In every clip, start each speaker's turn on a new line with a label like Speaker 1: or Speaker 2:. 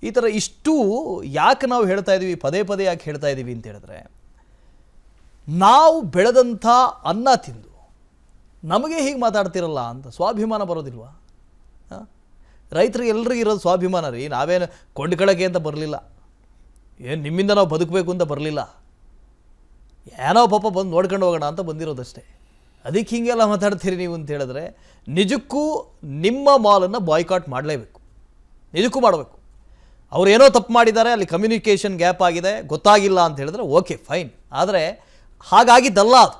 Speaker 1: ಈ ಥರ ಇಷ್ಟು ಯಾಕೆ ನಾವು ಹೇಳ್ತಾ ಇದ್ದೀವಿ, ಪದೇ ಪದೇ ಯಾಕೆ ಹೇಳ್ತಾ ಇದ್ದೀವಿ ಅಂತ ಹೇಳಿದ್ರೆ, ನಾವು ಬೆಳೆದಂಥ ಅನ್ನ ತಿಂದು ನಮಗೆ ಹೀಗೆ ಮಾತಾಡ್ತಿರಲ್ಲ ಅಂತ ಸ್ವಾಭಿಮಾನ ಬರೋದಿಲ್ವಾ? ರೈತರಿಗೆ ಎಲ್ರಿಗೂ ಇರೋದು ಸ್ವಾಭಿಮಾನ ರೀ. ನಾವೇನು ಕೊಂಡ್ಕೊಳ್ಳೋಕೆ ಅಂತ ಬರಲಿಲ್ಲ, ಏನು ನಿಮ್ಮಿಂದ ನಾವು ಬದುಕಬೇಕು ಅಂತ ಬರಲಿಲ್ಲ, ಏನೋ ಪಾಪ ಬಂದು ನೋಡ್ಕೊಂಡು ಹೋಗೋಣ ಅಂತ ಬಂದಿರೋದಷ್ಟೇ. ಅದಕ್ಕೆ ಹೀಗೆಲ್ಲ ಮಾತಾಡ್ತೀರಿ ನೀವು ಅಂತ ಹೇಳಿದ್ರೆ, ನಿಜಕ್ಕೂ ನಿಮ್ಮ ಮಾಲನ್ನು ಬಾಯ್ಕಾಟ್ ಮಾಡಲೇಬೇಕು, ನಿಜಕ್ಕೂ ಮಾಡಬೇಕು. ಅವ್ರು ಏನೋ ತಪ್ಪು ಮಾಡಿದ್ದಾರೆ, ಅಲ್ಲಿ ಕಮ್ಯುನಿಕೇಷನ್ ಗ್ಯಾಪ್ ಆಗಿದೆ, ಗೊತ್ತಾಗಿಲ್ಲ ಅಂತ ಹೇಳಿದ್ರೆ ಓಕೆ ಫೈನ್. ಆದರೆ ಹಾಗಾಗಿದ್ದಲ್ಲ ಅದು.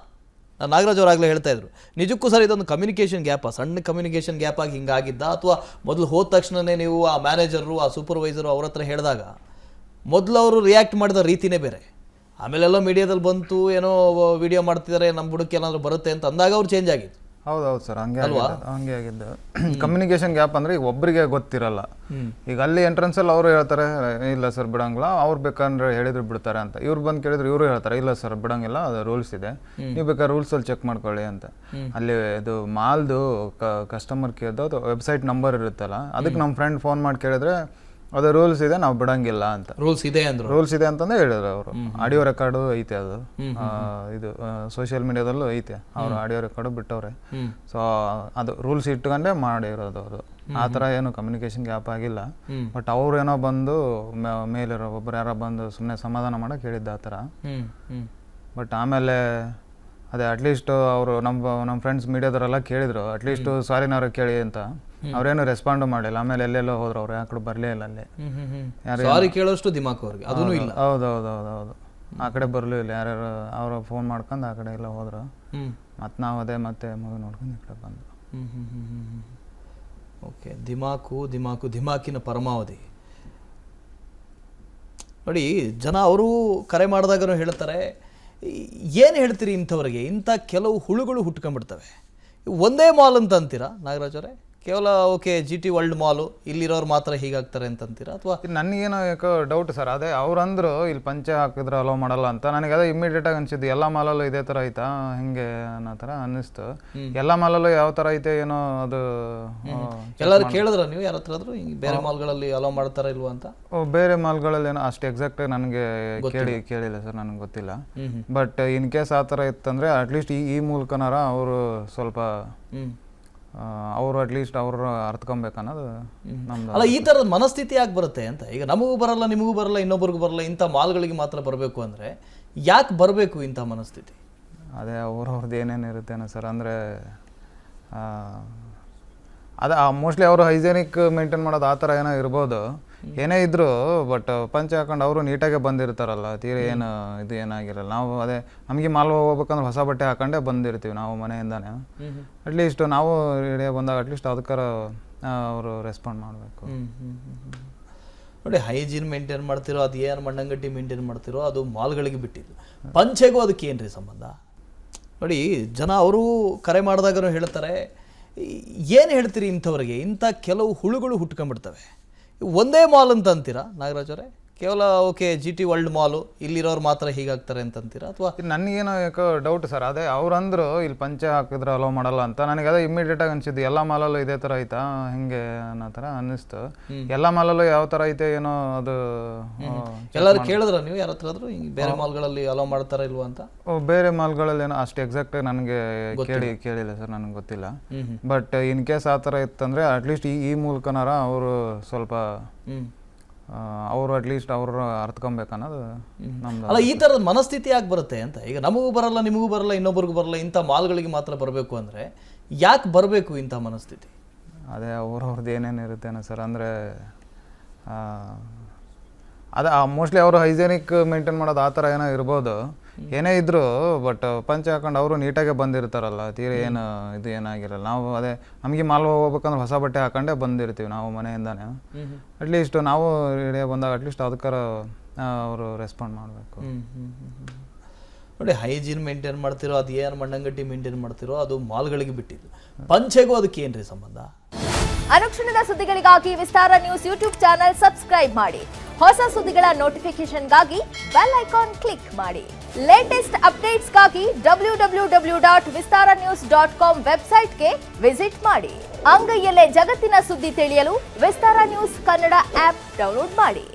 Speaker 1: ನಾಗರಾಜ್ ಅವರಾಗಲೇ ಹೇಳ್ತಾ ಇದ್ರು, ನಿಜಕ್ಕೂ ಸರ್ ಇದೊಂದು ಕಮ್ಯುನಿಕೇಷನ್ ಗ್ಯಾಪ, ಸಣ್ಣ ಕಮ್ಯುನಿಕೇಷನ್ ಗ್ಯಾಪ್ ಆಗಿ ಹಿಂಗಾಗಿದ್ದ, ಅಥವಾ ಮೊದಲು ಹೋದ ತಕ್ಷಣವೇ ನೀವು ಆ ಮ್ಯಾನೇಜರು ಆ ಸೂಪರ್ವೈಸರು ಅವ್ರ ಹತ್ರ ಹೇಳಿದಾಗ ಮೊದಲು ಅವರು ರಿಯಾಕ್ಟ್ ಮಾಡಿದ ರೀತಿಯೇ ಬೇರೆ, ಆಮೇಲೆಲ್ಲೋ ಮೀಡಿಯಾದಲ್ಲಿ ಬಂತು ಏನೋ ವಿಡಿಯೋ ಮಾಡ್ತಿದ್ದಾರೆ ನಮ್ಮ ಬುಡಕ್ಕೆ ಏನಾದರೂ ಬರುತ್ತೆ ಅಂತ ಅಂದಾಗ ಅವ್ರು ಚೇಂಜ್ ಆಗಿದ್ದು.
Speaker 2: ಹೌದೌದು ಸರ್, ಹಂಗೆ ಆಗಿದ್ದು. ಕಮ್ಯುನಿಕೇಶನ್ ಗ್ಯಾಪ್ ಅಂದರೆ ಈಗ ಒಬ್ಬರಿಗೆ ಗೊತ್ತಿರಲ್ಲ. ಈಗ ಅಲ್ಲಿ ಎಂಟ್ರೆನ್ಸಲ್ಲಿ ಅವರು ಹೇಳ್ತಾರೆ ಇಲ್ಲ ಸರ್ ಬಿಡಂಗಿಲ್ಲ, ಅವ್ರು ಬೇಕಂದ್ರೆ ಹೇಳಿದ್ರು ಬಿಡ್ತಾರೆ ಅಂತ. ಇವ್ರು ಬಂದು ಕೇಳಿದ್ರು ಇವರು ಹೇಳ್ತಾರೆ ಇಲ್ಲ ಸರ್ ಬಿಡಂಗಿಲ್ಲ, ಅದು ರೂಲ್ಸ್ ಇದೆ, ನೀವು ಬೇಕಾದ್ರೆ ರೂಲ್ಸಲ್ಲಿ ಚೆಕ್ ಮಾಡ್ಕೊಳ್ಳಿ ಅಂತ. ಅಲ್ಲಿ ಇದು ಮಾಲ್ದು ಕಸ್ಟಮರ್ ಕೇರ್ದು ವೆಬ್ಸೈಟ್ ನಂಬರ್ ಇರುತ್ತಲ್ಲ, ಅದಕ್ಕೆ ನಮ್ಮ ಫ್ರೆಂಡ್ ಫೋನ್ ಮಾಡಿ ಕೇಳಿದ್ರೆ ಅದು ರೂಲ್ಸ್ ಇದೆ, ನಾವು ಬಿಡಂಗಿಲ್ಲ ಅಂತ.
Speaker 1: ರೂಲ್ಸ್ ಇದೆ
Speaker 2: ಅಂತಂದ್ರೆ ಹೇಳಿದ್ರು ಅವರು. ಆಡಿಯೋ ರೆಕಾರ್ಡು ಐತೆ, ಅದು ಇದು ಸೋಷಿಯಲ್ ಮೀಡಿಯಾದಲ್ಲೂ ಐತೆ, ಅವರು ಆಡಿಯೋ ರೆಕಾರ್ಡು ಬಿಟ್ಟವ್ರೆ. ಸೊ ಅದು ರೂಲ್ಸ್ ಇಟ್ಕೊಂಡೇ ಮಾಡಿರೋದು ಅವರು. ಆ ಥರ ಏನು ಕಮ್ಯುನಿಕೇಶನ್ ಗ್ಯಾಪ್ ಆಗಿಲ್ಲ. ಬಟ್ ಅವ್ರು ಏನೋ ಬಂದು ಮೇಲಿರೋ ಒಬ್ರು ಯಾರೋ ಬಂದು ಸುಮ್ಮನೆ ಸಮಾಧಾನ ಮಾಡಕ್ಕೆ ಹೇಳಿದ್ದ ಆ ಥರ. ಬಟ್ ಆಮೇಲೆ ಅದೇ ಅಟ್ಲೀಸ್ಟ್ ಅವರು ನಮ್ಮ ಫ್ರೆಂಡ್ಸ್ ಮೀಡಿಯಾದವರೆಲ್ಲ ಕೇಳಿದ್ರು, ಅಟ್ಲೀಸ್ಟ್ ಸಾರಿನವ್ರ ಕೇಳಿ ಅಂತ. ಅವ್ರೇನು ರೆಸ್ಪಾಂಡ್ ಮಾಡಿಲ್ಲ. ಆಮೇಲೆ ಎಲ್ಲೆಲ್ಲೋ ಹೋದ್ರು, ಅವ್ರು ಯಾಕಡೆ ಬರಲೇ ಇಲ್ಲ ಅಲ್ಲಿ.
Speaker 1: ಸಾರಿ ಕೇಳೋಷ್ಟು ದಿಮಾಕ್ ಅವ್ರಿಗೆ ಅದೂ ಇಲ್ಲ.
Speaker 2: ಹೌದೌದು, ಆ ಕಡೆ ಬರಲೂ ಇಲ್ಲ. ಯಾರ್ಯಾರು ಅವರು ಫೋನ್ ಮಾಡ್ಕೊಂಡು ಆ ಕಡೆ ಎಲ್ಲ ಹೋದ್ರು. ಮತ್ತು ನಾವು ಅದೇ ಮತ್ತೆ ಮೂವಿ ನೋಡ್ಕೊಂಡು ಈ ಕಡೆ ಬಂದು.
Speaker 1: ಓಕೆ, ದಿಮಾಕಿನ ಪರಮಾವಧಿ ನೋಡಿ. ಜನ ಅವರು ಕರೆ ಮಾಡಿದಾಗನೂ ಹೇಳ್ತಾರೆ, ಏನು ಹೇಳ್ತೀರಿ ಇಂಥವ್ರಿಗೆ? ಇಂಥ ಕೆಲವು ಹುಳುಗಳು ಹುಟ್ಕೊಂಡ್ಬಿಡ್ತವೆ. ಒಂದೇ ಮಾಲ್ ಅಂತ ಅಂತೀರಾ ನಾಗರಾಜ್ ಅವರೇ? ಕೇವಲ ಓಕೆ GT ವರ್ಲ್ಡ್ ಮಾಲು, ಇಲ್ಲಿರೋರು ಮಾತ್ರ ಹೀಗಾಗ್ತಾರೆ ಅಂತ ಅಂತೀರಾ? ಅಥವಾ
Speaker 2: ನನಗೇನೋ ಯಾಕೋ ಡೌಟ್ ಸರ್. ಅದೇ ಅವ್ರಂದ್ರು ಇಲ್ಲಿ ಪಂಚೆ ಹಾಕಿದ್ರೆ ಅಲೋ ಮಾಡಲ್ಲ ಅಂತ. ನನಗೆ ಅದೇ ಇಮಿಡಿಯೇಟಾಗಿ ಅನಿಸಿದ್ದು, ಎಲ್ಲ ಮಾಲಲ್ಲೂ ಇದೇ ಥರ ಐತಾ ಹಿಂಗೆ ಅನ್ನೋ ಥರ ಅನ್ನಿಸ್ತು. ಎಲ್ಲ ಮಾಲಲ್ಲೂ ಯಾವ ಥರ ಐತೆ ಏನೋ ಅದು.
Speaker 1: ಎಲ್ಲರೂ ಕೇಳಿದ್ರ ನೀವು ಯಾರ ಹತ್ರ ಬೇರೆ ಮಾಲ್ಗಳಲ್ಲಿ ಅಲೋ ಮಾಡ್ತಾರ ಇಲ್ವಾ ಅಂತ?
Speaker 2: ಬೇರೆ ಮಾಲ್ಗಳಲ್ಲಿ ಏನೋ ಅಷ್ಟು ಎಕ್ಸಾಕ್ಟಾಗಿ ನನಗೆ ಕೇಳಿಲ್ಲ ಸರ್, ನನಗೆ ಗೊತ್ತಿಲ್ಲ. ಬಟ್ ಇನ್ ಕೇಸ್ ಆ ಥರ ಇತ್ತಂದರೆ ಅಟ್ಲೀಸ್ಟ್ ಈ ಮೂಲಕನಾರ ಅವರು ಸ್ವಲ್ಪ ಅವರು ಅಟ್ಲೀಸ್ಟ್ ಅವರು ಅರ್ಥಕೊಬೇಕನ್ನೋದು ನಮ್ದು.
Speaker 1: ಅಲ್ಲ, ಈ ಥರದ ಮನಸ್ಥಿತಿ ಯಾಕೆ ಬರುತ್ತೆ ಅಂತ. ಈಗ ನಮಗೂ ಬರಲ್ಲ, ನಿಮಗೂ ಬರಲ್ಲ, ಇನ್ನೊಬ್ರಿಗೂ ಬರಲ್ಲ, ಇಂಥ ಮಾಲ್ಗಳಿಗೆ ಮಾತ್ರ ಬರಬೇಕು ಅಂದರೆ ಯಾಕೆ ಬರಬೇಕು ಇಂಥ ಮನಸ್ಥಿತಿ?
Speaker 2: ಅದೇ ಅವ್ರವ್ರದ್ದು ಏನೇನು ಇರುತ್ತೇನೋ ಸರ್. ಅಂದರೆ ಅದೇ ಮೋಸ್ಟ್ಲಿ ಅವರು ಹೈಜೆನಿಕ್ ಮೇಂಟೈನ್ ಮಾಡೋದು ಆ ಥರ ಏನೋ ಇರ್ಬೋದು. ಏನೇ ಇದ್ರು ಬಟ್ ಪಂಚೆ ಹಾಕೊಂಡು ಅವರು ನೀಟಾಗೆ ಬಂದಿರ್ತಾರಲ್ಲ, ತೀರ ಏನು ಇದು ಏನಾಗಿರಲ್ಲ. ನಾವು ಅದೇ ನಮಗೆ ಮಾಲ್ ಹೋಗ್ಬೇಕಂದ್ರೆ ಹೊಸ ಬಟ್ಟೆ ಹಾಕೊಂಡೇ ಬಂದಿರ್ತೀವಿ ನಾವು ಮನೆಯಿಂದಾನೆ. ಅಟ್ಲೀಸ್ಟ್ ನಾವು ರೆಡಿ ಬಂದಾಗ ಅಟ್ಲೀಸ್ಟ್ ಅದಕ್ಕಾರ ಅವರು ರೆಸ್ಪಾಂಡ್ ಮಾಡಬೇಕು.
Speaker 1: ನೋಡಿ, ಹೈಜೀನ್ ಮೇಂಟೈನ್ ಮಾಡ್ತಿರೋ, ಅದು ಏನು ಮಣ್ಣಂಗಟ್ಟಿ ಮೇಂಟೈನ್ ಮಾಡ್ತಿರೋ ಅದು ಮಾಲ್ಗಳಿಗೆ ಬಿಟ್ಟಿದ್ದು. ಪಂಚೆಗೂ ಅದಕ್ಕೆ ಏನ್ರಿ ಸಂಬಂಧ? ನೋಡಿ, ಜನ ಅವರು ಕರೆ ಮಾಡಿದಾಗನೂ ಹೇಳ್ತಾರೆ, ಏನು ಹೇಳ್ತೀರಿ ಇಂಥವ್ರಿಗೆ? ಇಂಥ ಕೆಲವು ಹುಳುಗಳು ಹುಟ್ಕೊಂಡ್ಬಿಡ್ತವೆ. ಒಂದೇ ಮಾಲ್ ಅಂತ ಅಂತೀರಾ ನಾಗರಾಜ್ ಅವರೇ? ಕೇವಲ ಓಕೆ GT ವರ್ಲ್ಡ್ ಮಾಲು, ಇಲ್ಲಿರೋರು ಮಾತ್ರ ಹೀಗಾಗ್ತಾರೆ ಅಂತ ಅಂತೀರಾ? ಅಥವಾ
Speaker 2: ನನಗೇನೋ ಯಾಕೋ ಡೌಟ್ ಸರ್. ಅದೇ ಅವ್ರಂದ್ರು ಇಲ್ಲಿ ಪಂಚೆ ಹಾಕಿದ್ರೆ ಅಲೋ ಮಾಡಲ್ಲ ಅಂತ. ನನಗೆ ಅದೇ ಇಮಿಡಿಯೇಟಾಗಿ ಅನಿಸಿದ್ದು, ಎಲ್ಲ ಮಾಲಲ್ಲೂ ಇದೇ ಥರ ಐತಾ ಹಿಂಗೆ ಅನ್ನೋ ಥರ ಅನ್ನಿಸ್ತು. ಎಲ್ಲ ಮಾಲಲ್ಲೂ ಯಾವ ಥರ ಐತೆ ಏನೋ ಅದು.
Speaker 1: ಎಲ್ಲರೂ ಕೇಳಿದ್ರ ನೀವು ಯಾರ ಹತ್ರ ಆದರೂ ಬೇರೆ ಮಾಲ್ಗಳಲ್ಲಿ ಅಲೋ ಮಾಡ್ತಾರ ಇಲ್ವಾ ಅಂತ?
Speaker 2: ಬೇರೆ ಮಾಲ್ಗಳಲ್ಲಿ ಏನೋ ಅಷ್ಟು ಎಕ್ಸಾಕ್ಟಾಗಿ ನನಗೆ ಕೇಳಿಲ್ಲ ಸರ್, ನನಗೆ ಗೊತ್ತಿಲ್ಲ. ಬಟ್ ಇನ್ ಕೇಸ್ ಆ ಥರ ಇತ್ತಂದರೆ ಅಟ್ಲೀಸ್ಟ್ ಈ ಮೂಲಕನಾರ ಅವರು ಸ್ವಲ್ಪ ಅವರು ಅಟ್ಲೀಸ್ಟ್ ಅವರು ಅರ್ಥಕೊಬೇಕನ್ನೋದು ನಮ್ದು.
Speaker 1: ಅಲ್ಲ, ಈ ಥರದ ಮನಸ್ಥಿತಿ ಯಾಕೆ ಬರುತ್ತೆ ಅಂತ. ಈಗ ನಮಗೂ ಬರಲ್ಲ, ನಿಮಗೂ ಬರಲ್ಲ, ಇನ್ನೊಬ್ರಿಗೂ ಬರಲ್ಲ, ಇಂಥ ಮಾಲ್ಗಳಿಗೆ ಮಾತ್ರ ಬರಬೇಕು ಅಂದರೆ ಯಾಕೆ ಬರಬೇಕು ಇಂಥ ಮನಸ್ಥಿತಿ?
Speaker 2: ಅದೇ ಅವ್ರವ್ರದ್ದು ಏನೇನು ಇರುತ್ತೇನೋ ಸರ್. ಅಂದರೆ ಅದೇ ಮೋಸ್ಟ್ಲಿ ಅವರು ಹೈಜೆನಿಕ್ ಮೇಂಟೈನ್ ಮಾಡೋದು ಆ ಥರ ಏನೋ ಇರ್ಬೋದು. ಏನೇ ಇದ್ರು ಬಟ್ ಪಂಚೆ ಹಾಕೊಂಡು ಅವರು ನೀಟಾಗೆ ಬಂದಿರ್ತಾರಲ್ಲ, ತೀರ ಏನು ಇದು ಏನಾಗಿರಲ್ಲ. ನಾವು ಅದೇ ನಮಗೆ ಮಾಲ್ ಹೋಗ್ಬೇಕಂದ್ರೆ ಹೊಸ ಬಟ್ಟೆ ಹಾಕೊಂಡೇ ಬಂದಿರ್ತೀವಿ ನಾವು ಮನೆಯಿಂದಾನೆ. ಅಟ್ಲೀಸ್ಟ್ ನಾವು ರೆಡಿ ಬಂದಾಗ ಅಟ್ಲೀಸ್ಟ್ ಅದಕ್ಕಾರ ಅವರು ರೆಸ್ಪಾಂಡ್ ಮಾಡಬೇಕು.
Speaker 1: ನೋಡಿ, ಹೈಜೀನ್ ಮೇಂಟೈನ್ ಮಾಡ್ತಿರೋ, ಅದು ಏನು ಮಣ್ಣಂಗಟ್ಟಿ ಮೇಂಟೈನ್ ಮಾಡ್ತಿರೋ ಅದು ಮಾಲ್ಗಳಿಗೆ ಬಿಟ್ಟಿದ್ದು. ಪಂಚೆಗೂ ಅದಕ್ಕೆ ಏನ್ರಿ ಸಂಬಂಧ?
Speaker 3: ಅನುಕ್ಷಣದ ಸುದ್ದಿಗಳಿಗಾಗಿ ವಿಸ್ತಾರ ನ್ಯೂಸ್ ಯೂಟ್ಯೂಬ್ ಚಾನೆಲ್ ಸಬ್ಸ್ಕ್ರೈಬ್ ಮಾಡಿ. ಹೊಸ ಸುದ್ದಿಗಳ ನೋಟಿಫಿಕೇಶನ್ಗಾಗಿ ಬೆಲ್ ಐಕಾನ್ ಕ್ಲಿಕ್ ಮಾಡಿ. ಲೇಟೆಸ್ಟ್ ಅಪ್ಡೇಟ್ಸ್ಗಾಗಿ www.vistaranews.com ವೆಬ್ಸೈಟ್ಗೆ ವಿಸಿಟ್ ಮಾಡಿ. ಅಂಗೈಯಲ್ಲೇ ಜಗತ್ತಿನ ಸುದ್ದಿ ತಿಳಿಯಲು ವಿಸ್ತಾರ ನ್ಯೂಸ್ ಕನ್ನಡ ಆಪ್ ಡೌನ್ಲೋಡ್ ಮಾಡಿ.